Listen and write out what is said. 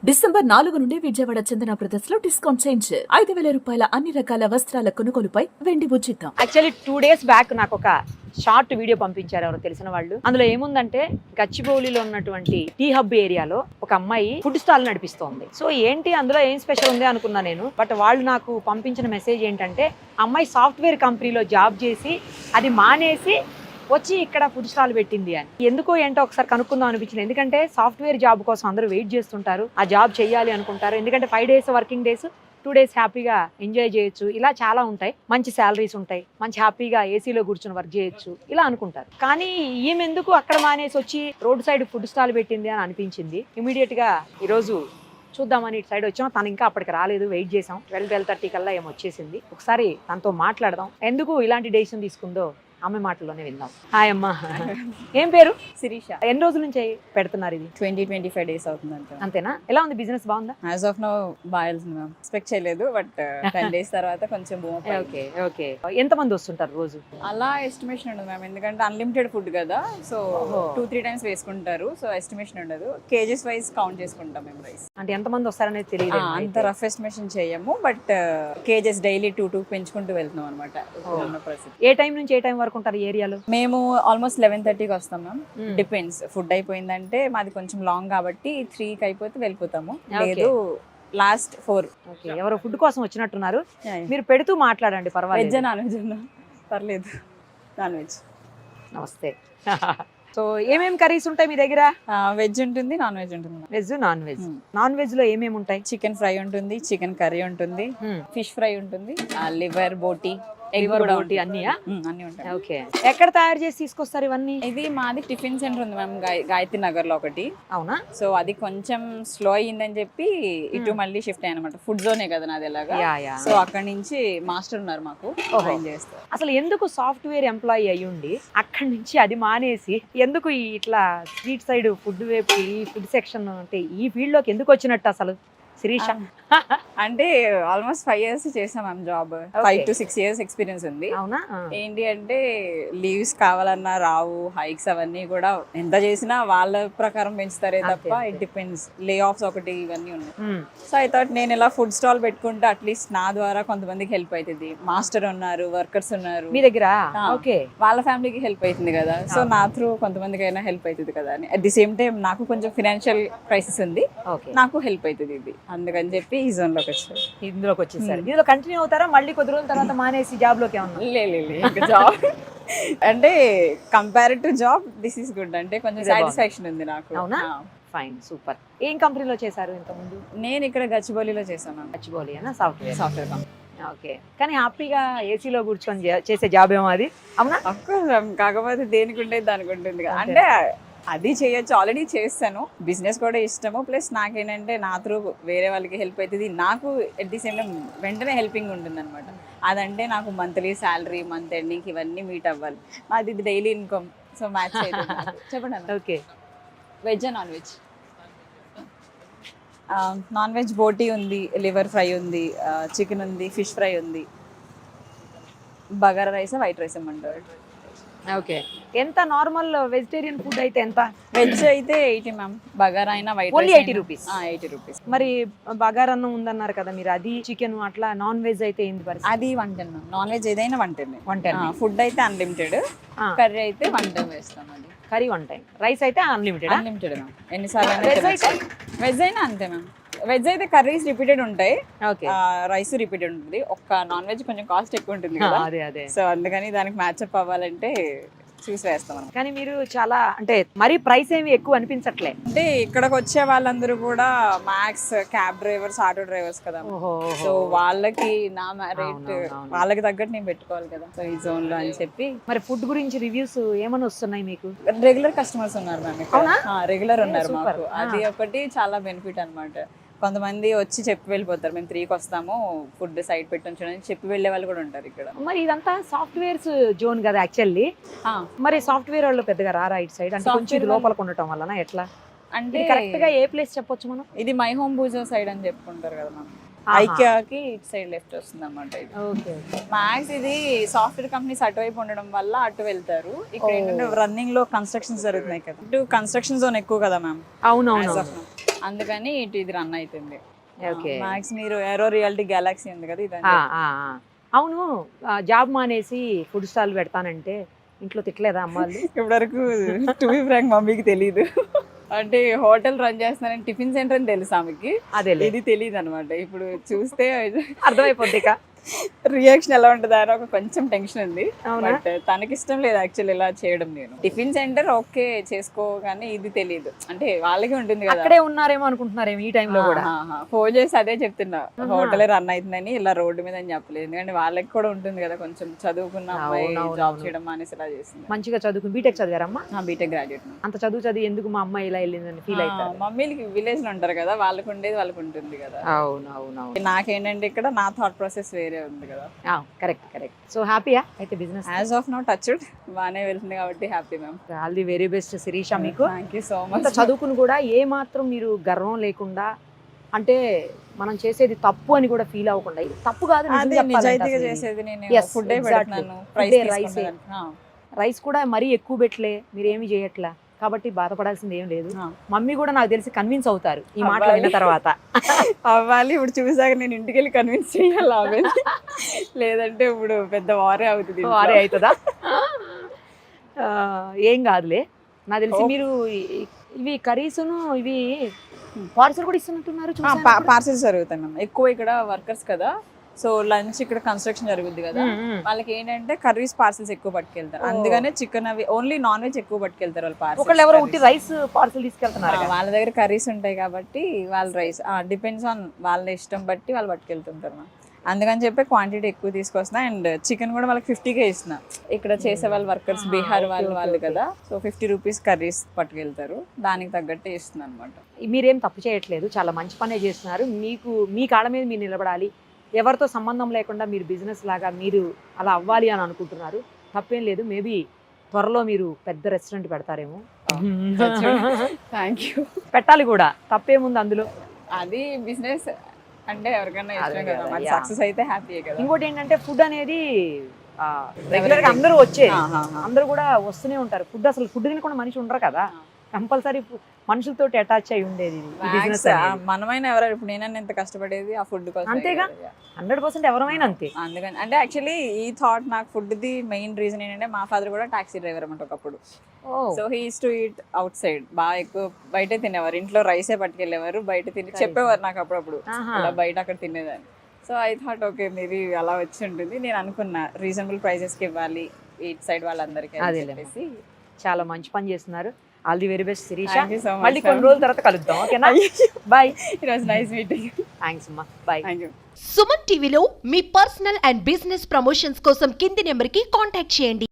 December 4 నుండి విజయవాడ చందన brothers లో discount change 5,000 రూపాయల అన్ని రకాల వస్త్రాల కొనుగోలుపై వెండి ఉచితం. యాక్చువల్లీ 2 days బ్యాక్ నాకు ఒక షార్ట్ వీడియో పంపించారు ఎవరో తెలిసిన వాళ్ళు. అందులో ఏముందంటే గచ్చిబౌలిలో ఉన్నటువంటి టీ హబ్ ఏరియాలో ఒక అమ్మాయి ఫుడ్ స్టాల్ నడిపిస్తోంది. సో ఏంటి అందులో ఏం స్పెషల్ ఉంది అనుకున్నా నేను. బట్ వాళ్ళు నాకు పంపించిన మెసేజ్ ఏంటంటే అమ్మాయి సాఫ్ట్వేర్ కంపెనీలో జాబ్ చేసి అది మానేసి వచ్చి ఇక్కడ ఫుడ్ స్టాల్ పెట్టింది అని. ఎందుకో ఏంటో ఒకసారి కనుక్కుందాం అనిపించింది. ఎందుకంటే సాఫ్ట్వేర్ జాబ్ కోసం అందరూ వెయిట్ చేస్తుంటారు, ఆ జాబ్ చేయాలి అనుకుంటారు. ఎందుకంటే 5 days వర్కింగ్ డేస్, 2 days హ్యాపీగా ఎంజాయ్ చేయొచ్చు, ఇలా చాలా ఉంటాయి, మంచి శాలరీస్ ఉంటాయి, మంచి హ్యాపీగా ఏసీలో కూర్చొని వర్క్ చేయొచ్చు ఇలా అనుకుంటారు. కానీ ఈమె ఎందుకు అక్కడ మానేసి వచ్చి రోడ్ సైడ్ ఫుడ్ స్టాల్ పెట్టింది అని అనిపించింది. ఇమీడియట్ గా ఈరోజు చూద్దామని ఇటు సైడ్ వచ్చాం. తను ఇంకా అప్పటికి రాలేదు, వెయిట్ చేసాం. 12-12:30 కల్లా ఏమో వచ్చేసింది. ఒకసారి తనతో మాట్లాడదాం, ఎందుకు ఇలాంటి డెసిషన్ తీసుకుందో అమ్మ మాటల్లోనే విందాం. హాయ్ అమ్మా, ఏం పేరు? శిరీష. ఎన్ని రోజుల నుంచి పెడుతున్నారు ఇది? 20-25 days అవుతుందంట. అంతేనా? ఎలా ఉంది బిజినెస్? బాగుందా? యాజ్ ఆఫ్ నౌ బాగా వెళ్తుంది మ్యామ్. ఎక్స్పెక్ట్ చేయలేదు, బట్ 10 days తర్వాత కొంచెం ఓకే ఓకే. ఎంతమంది వస్తుంటారు రోజు? అలా ఎస్టిమేషన్ ఉండదు మ్యామ్, ఎందుకంటే అన్లిమిటెడ్ ఫుడ్ కదా. సో 2-3 times వేసుకుంటారు. సో ఎస్టిమేషన్ ఉండదు, కేజెస్ వైజ్ కౌంట్ చేసుకుంటాం మేము రైస్. అంటే ఎంతమంది వస్తారనేది తెలియదు. అంత రఫ్ ఎస్టిమేషన్ చేయము, బట్ కేజెస్ డైలీ 2 పెంచుకుంటూ వెళ్తున్నాం అనమాట. ఏ టైం నుంచి ఏ టైం వరకు ఉంటారు ఈ ఏరియాలో? మేము ఆల్మోస్ట్ 11:30కి వస్తాం మ్యామ్. డిపెండ్స్, ఫుడ్ అయిపోయిందంటే మాది కొంచెం లాంగ్ కాబట్టి 3కి అయిపోతే వెళ్ళిపోతాము, లేదు లాస్ట్ 4. ఓకే. ఎవరో ఫుడ్ కోసం వచ్చినట్టున్నారు, మీరు పెడుతూ మాట్లాడండి, పర్వాలేదు. వెజ్ నాన్ వెజ్ ఉన్నా పర్లేదు. Non veg. నమస్తే. సో ఏమేమి కర్రీస్ ఉంటాయి మీ దగ్గర? వెజ్ ఉంటుంది, నాన్ వెజ్ ఉంటుంది. Veg, non veg. Non veg లో ఏమేమి ఉంటాయి? చికెన్ ఫ్రై ఉంటుంది, చికెన్ కర్రీ ఉంటుంది, ఫిష్ ఫ్రై ఉంటుంది, లివర్, బోటీ, బోటీ అన్ని ఉంటాయి. ఓకే. ఎక్కడ తయారు చేసి తీసుకొస్తారు ఇవన్నీ? ఇది మాది టిఫిన్ సెంటర్ ఉంది మ్యామ్, గాయత్రి నగర్ లో ఒకటి. అవునా? సో అది కొంచెం స్లో అయ్యిందని చెప్పి ఇటు మళ్ళీ షిఫ్ట్ అయ్యానమాట. ఫుడ్ జోనే కదా నాది ఎలాగా. సో అక్కడ నుంచి మాస్టర్ ఉన్నారు మాకు చేస్తారు. అసలు ఎందుకు సాఫ్ట్వేర్ ఎంప్లాయీ అయ్యుండి అక్కడి నుంచి అది మానేసి ఎందుకు ఇట్లా స్ట్రీట్ సైడ్ ఫుడ్ వైపు, ఈ ఫుడ్ సెక్షన్ అంటే ఈ ఫీల్డ్ లోకి ఎందుకు వచ్చినట్టు అసలు శిరీష? అంటే ఆల్మోస్ట్ 5 years చేసాం ma'am job. 5 to 6 years experience ఉంది. అవునా? ఏంటి అంటే లీవ్స్ కావాలన్నా రావు, హైక్స్ అవన్నీ కూడా ఎంత చేసినా వాళ్ళ ప్రకారం పెంచుతారే తప్ప ఇట్ డిపెండ్స్. లే ఆఫ్స్ ఒకటి ఇవన్నీ ఉన్నాయి. సో ఐ థాట్ నేను ఇలా ఫుడ్ స్టాల్ పెట్టుకుంటే అట్లీస్ట్ నా ద్వారా కొంతమందికి హెల్ప్ అవుతుంది. మాస్టర్ ఉన్నారు, వర్కర్స్ ఉన్నారు మీ దగ్గర, ఓకే, వాళ్ళ ఫ్యామిలీకి హెల్ప్ అవుతుంది కదా. సో నా త్రూ కొంతమందికి అయినా హెల్ప్ అవుతుంది కదా అని. అట్ ది సేమ్ టైం నాకు కొంచెం ఫినాన్షియల్ క్రైసిస్ ఉంది, నాకు హెల్ప్ అవుతుంది ఇది, అందుకని చెప్పి ఈ జోన్ లోకి వచ్చారు. ఇందులోకి వచ్చేసారు. ఇందులో కంటిన్యూ అవుతారా? మళ్ళీ కొద్ది రోజుల తర్వాత మానేసి జాబ్ లోకి ఏమన్నా? లేదు, జాబ్ అంటే compare to job this is good. అంటే కొంచెం సాటిస్ఫాక్షన్ ఉంది నాకు. అవునా? Fine, super. ఏం కంపెనీలో చేశారు ఇంతకుముందు? నేను ఇక్కడ గచ్చిబౌలిలో చేశాను. గచ్చిబౌలి అన్న సాఫ్ట్వేర్ కంపెనీ. ఓకే. కానీ హ్యాపీగా ఏసీలో కూర్చొని చేసే జాబ్ ఏమో అది? అవునా? కాకపోతే దేనికి ఉండేది దానికి ఉంటుంది కదా. అంటే అది చేయొచ్చు, ఆల్రెడీ చేస్తాను. బిజినెస్ కూడా ఇష్టము, ప్లస్ నాకేంటంటే నా త్రూ వేరే వాళ్ళకి హెల్ప్ అవుతుంది, నాకు ఎట్ ది సేమ్ టైం వెంటనే హెల్పింగ్ ఉంటుంది అనమాట. అదంటే నాకు మంత్లీ శాలరీ, మంత్ ఎండింగ్ ఇవన్నీ మీట్ అవ్వాలి. మాది ఇది డైలీ ఇన్కమ్, సో మ్యాచ్ అవుతుంది. చెప్పండి అన్న. Okay. Veg, non veg? Non veg బోటీ ఉంది, లివర్ ఫ్రై ఉంది, చికెన్ ఉంది, ఫిష్ ఫ్రై ఉంది, బగారా రైస్, వైట్ రైస్ ఏమంటారు. ఓకే. ఎంత నార్మల్ వెజిటేరియన్ ఫుడ్ అయితే ఎంత? వెజ్ అయితే 80 మ్యామ్, బగారా అయినా వైట్ ఓన్లీ 80 రూపీస్. 80 రూపీస్. మరి బగారన్నం ఉందన్నారు కదా మీరు, అది చికెన్ అట్లా. నాన్ వెజ్ అయితే ఏంది పరిస్థితి? అది 110 మ్యామ్. నాన్ వెజ్ ఏదైనా 110. 110. ఫుడ్ అయితే అన్లిమిటెడ్, కర్రీ అయితే 1 time వేస్తాం. అది కర్రీ 1 time, రైస్ అయితే అన్లిమిటెడ్. అన్లిమిటెడ్ మ్యామ్, ఎన్నిసార్లు. వెజ్ అయినా అంతే మ్యామ్. వెజ్ అయితే కర్రీస్ రిపీటెడ్ ఉంటాయి, రైస్ రిపీటెడ్ ఉంటుంది. ఒక్క నాన్ వెజ్ కొంచెం కాస్ట్ ఎక్కువ ఉంటుంది కదా. అదే. సో అందుకని దానికి మ్యాచ్అప్ అవ్వాలంటే చూసి వేస్తాం మనం. కానీ మీరు చాలా అంటే మరీ ప్రైస్ ఏమి ఎక్కువ అనిపించట్లే. అంటే ఇక్కడికి వచ్చే వాళ్ళందరూ కూడా max cab drivers, auto drivers కదా. సో వాళ్ళకి నా రేట్ వాళ్ళకి తగ్గట్టు నేను పెట్టుకోవాలి కదా, సో ఈ జోన్ లో అని చెప్పి. మరి ఫుడ్ గురించి రివ్యూస్ ఏమైనా వస్తున్నాయి మీకు? రెగ్యులర్ కస్టమర్స్ ఉన్నారు మ్యామ్, రెగ్యులర్ ఉన్నారు మాకు. అది ఒకటి చాలా బెనిఫిట్ అనమాట. కొంతమంది వచ్చి చెప్పి వెళ్ళిపోతారు, మేము 3కి వస్తాము, ఫుడ్ సైడ్ పెట్టి ఉంచడం చెప్పి వెళ్ళే వాళ్ళు కూడా ఉంటారు ఇక్కడ. మరి ఇదంతా సాఫ్ట్వేర్స్ జోన్ కదా యాక్చువల్లీ. మరి సాఫ్ట్వేర్ వాళ్ళు పెద్దగా రారా ఇటు సైడ్? అంటే కొంచెం లోపలికి ఉండటం వల్ల ఎట్లా అంటే కరెక్ట్ గా ఏ ప్లేస్ చెప్పొచ్చు మనం? ఇది మై హోమ్ బూజో సైడ్ అని చెప్పుకుంటారు కదా మనం. ఐకియాకి ఇటు సైడ్ లెఫ్ట్ వస్తుంది అనమాట. మ్యాక్స్ ఇది సాఫ్ట్వేర్ కంపెనీస్ అటువైపు ఉండడం వల్ల అటు వెళ్తారు. ఇక్కడ ఏంటంటే రన్నింగ్ లో కన్స్ట్రక్షన్స్ జరుగుతున్నాయి కదా, ఇటు కన్స్ట్రక్షన్ జోన్ ఎక్కువ కదా మ్యామ్. అవునవును. అందుకని ఇటు ఇది రన్ అవుతుంది. ఓకే. మ్యాక్స్ మీరు ఏరో రియాలిటీ గ్యాలక్సీ ఉంది కదా ఇది. అవును, జాబ్ మానేసి ఫుడ్ స్టాల్ పెడతానంటే ఇంట్లో తిట్టలేదా అమ్మాళ్ళు? ఇప్పటివరకు టు బి ఫ్రాంక్ మమ్మీకి తెలీదు. అంటే హోటల్ రన్ చేస్తున్నానని టిఫిన్ సెంటర్ అని తెలుసు ఆమెకి, అదే ఇది తెలియదు అనమాట. ఇప్పుడు చూస్తే అర్థమైపోద్ది ఇక. రియాక్షన్ ఎలా ఉంటుంది అని ఒక కొంచెం టెన్షన్ ఉంది. అవునా? బట్ తనకి ఇష్టం లేదు యాక్చువల్లీ ఇలా చేయడం. నేను టిఫిన్ సెంటర్ ఓకే చేసుకో కానీ ఇది తెలియదు. అంటే వాళ్ళకి ఉంటుంది కదా, అక్కడే ఉన్నారేమో అనుకుంటున్నారేమో ఈ టైంలో కూడా. ఫోన్ చేసి అదే చెప్తున్నా, హోటలే రన్ అవుతుందని, ఇలా రోడ్డు మీద అని చెప్పలేదు. ఎందుకంటే వాళ్ళకి కూడా ఉంటుంది కదా కొంచెం చదువుకున్న అమ్మాయి జాబ్ చేయడం అనేసి ఇలా చేస్తుంది. మంచిగా చదువుకుని బీటెక్ చదివారమ్మా? BTech graduate. అంత చదివి ఎందుకు మా అమ్మాయి ఇలా వెళ్ళిందని ఫీల్ అవుతారు. మమ్మీలకి విలేజ్ లో ఉంటారు కదా, వాళ్ళకి ఉండేది వాళ్ళకి ఉంటుంది కదా. అవును. నాకేంటంటే ఇక్కడ నా థాట్ ప్రాసెస్ వేరే ఉంది కదా. కరెక్ట్. సో హ్యాపీయా అయితే business? As of now touched బాగానే వెళ్తుంది కాబట్టి happy ma'am. All the very best Shirisha మీకు. థ్యాంక్ యూ సో అంత మచ్. చదువుకుని కూడా ఏ మాత్రం మీరు గర్వం లేకుండా, అంటే మనం చేసేది తప్పు అని కూడా ఫీల్ అవ్వకుండా, ఇది తప్పు కాదు నిజం అదే చెప్పాలంటే నిజాయితీగా అసలు ఇది. చేసేది నేను. Yes, food exactly. పెడుతున్నాను, Food ప్రైస్ rice ఏ. తీసుకుంటాను. రైస్ కూడా మరీ ఎక్కువ పెట్టలే, మీరు ఏమి చేయట్లా, కాబట్టి బాధపడాల్సింది ఏం లేదు. మమ్మీ కూడా నాకు తెలిసి కన్విన్స్ అవుతారు ఈ మాటలు విన్న తర్వాత. అవ్వాలి. ఇప్పుడు చూసాక నేను ఇంటికి వెళ్ళి కన్విన్స్ చేయాలి ఆమె, లేదంటే ఇప్పుడు పెద్ద వారే అవుతుంది. వారే అవుతుందా? ఏం కాదులే, నాకు తెలిసి మీరు ఇవి కర్రీస్ను ఇవి పార్సల్ కూడా ఇస్తున్నట్టున్నారు. పార్సల్స్ జరుగుతాయి మ్యామ్. ఎక్కువ ఇక్కడ వర్కర్స్ కదా, సో లంచ్ ఇక్కడ కన్స్ట్రక్షన్ జరుగుద్ది కదా, వాళ్ళకి ఏంటంటే కర్రీస్ పార్సల్స్ ఎక్కువ పట్టుకెళ్తారు. అందుకనే చికెన్ అవి ఓన్లీ నాన్ వెజ్ ఎక్కువ పట్టుకెళ్తారు వాళ్ళు పార్సల్. ఒకళ్ళు ఎవరో ఒకటి రైస్ పార్సల్ తీసుకెళ్తున్నారు. వాళ్ళ దగ్గర కర్రీస్ ఉంటాయి కాబట్టి వాళ్ళు రైస్ డిపెండ్స్ ఆన్ వాళ్ళ ఇష్టం బట్టి వాళ్ళు పట్టుకెళ్తుంటారు. అందుకని చెప్పి క్వాంటిటీ ఎక్కువ తీసుకొస్తున్నా. అండ్ చికెన్ కూడా వాళ్ళకి 50K ఇస్తున్నా. ఇక్కడ చేసే వాళ్ళు వర్కర్స్ బీహార్ వాళ్ళు కదా, సో 50 రూపీస్ కర్రీస్ పట్టుకెళ్తారు, దానికి తగ్గట్టే ఇస్తుంది అనమాట. మీరేం తప్పు చేయట్లేదు, చాలా మంచి పనే చేస్తున్నారు. మీకు మీ కాళ్ళ మీద మీరు నిలబడాలి, ఎవరితో సంబంధం లేకుండా మీరు బిజినెస్ లాగా మీరు అలా అవ్వాలి అని అనుకుంటున్నారు. తప్పేం లేదు. మేబీ త్వరలో మీరు పెద్ద రెస్టారెంట్ పెడతారేమో. Thank you. పెట్టాలి కూడా, తప్పేముంది అందులో. అది బిజినెస్ అంటే ఎవరికైనా ఇష్టం కదా, మరి సక్సెస్ అయితే హ్యాపీ కదా. ఇంకోటి ఏంటంటే ఫుడ్ అనేది రెగ్యులర్ గా అందరూ అందరూ కూడా వస్తూనే ఉంటారు. ఫుడ్ అసలు ఫుడ్ తినకుండా మనిషి ఉండరు కదా, కంపల్సరీ మనుషులతో అటాచ్ అయి ఉండేది బిజినెస్. మనమైనా ఎవరైనా ఇప్పుడు నేనన్నా ఎంత కష్టపడేది ఆ ఫుడ్ కోసం. అంతేగా, 100% ఎవరైనా అంతే. అందుకని అంటే యాక్చువల్లీ ఈ థాట్ నాకు ఫుడ్ ది మెయిన్ రీజన్ ఏంటంటే, మా ఫాదర్ కూడా టాక్సీ డ్రైవర్ అన్నమాట ఒకప్పుడు. So he is to eat out side, బాగా ఎక్కువ బయటే తినేవారు. ఇంట్లో రైసే పట్టుకెళ్ళేవారు, బయట తిని చెప్పేవారు నాకు అప్పుడప్పుడు ఇలా బయట అక్కడ తినేదాన్ని. So I thought okay maybe అలా వచ్చి ఉంటుంది. నేను అనుకున్నా రీజనబుల్ ప్రైజెస్కి ఇవ్వాలి ఇట్ సైడ్ వాళ్ళందరికీ అని చెప్పేసి. చాలా మంచి పని చేస్తున్నారు. All the very best Shirisha. Thank you so much, మళ్ళీ కొన్ని రోజుల తర్వాత కలుద్దాం, ఓకేనా? Bye. It was nice meeting. Thanks అమ్మా, బాయ్. Thank you. సుమన్ టీవీలో మీ పర్సనల్ అండ్ బిజినెస్ ప్రమోషన్స్ కోసం కింది నెంబర్కి కాంటాక్ట్ చేయండి.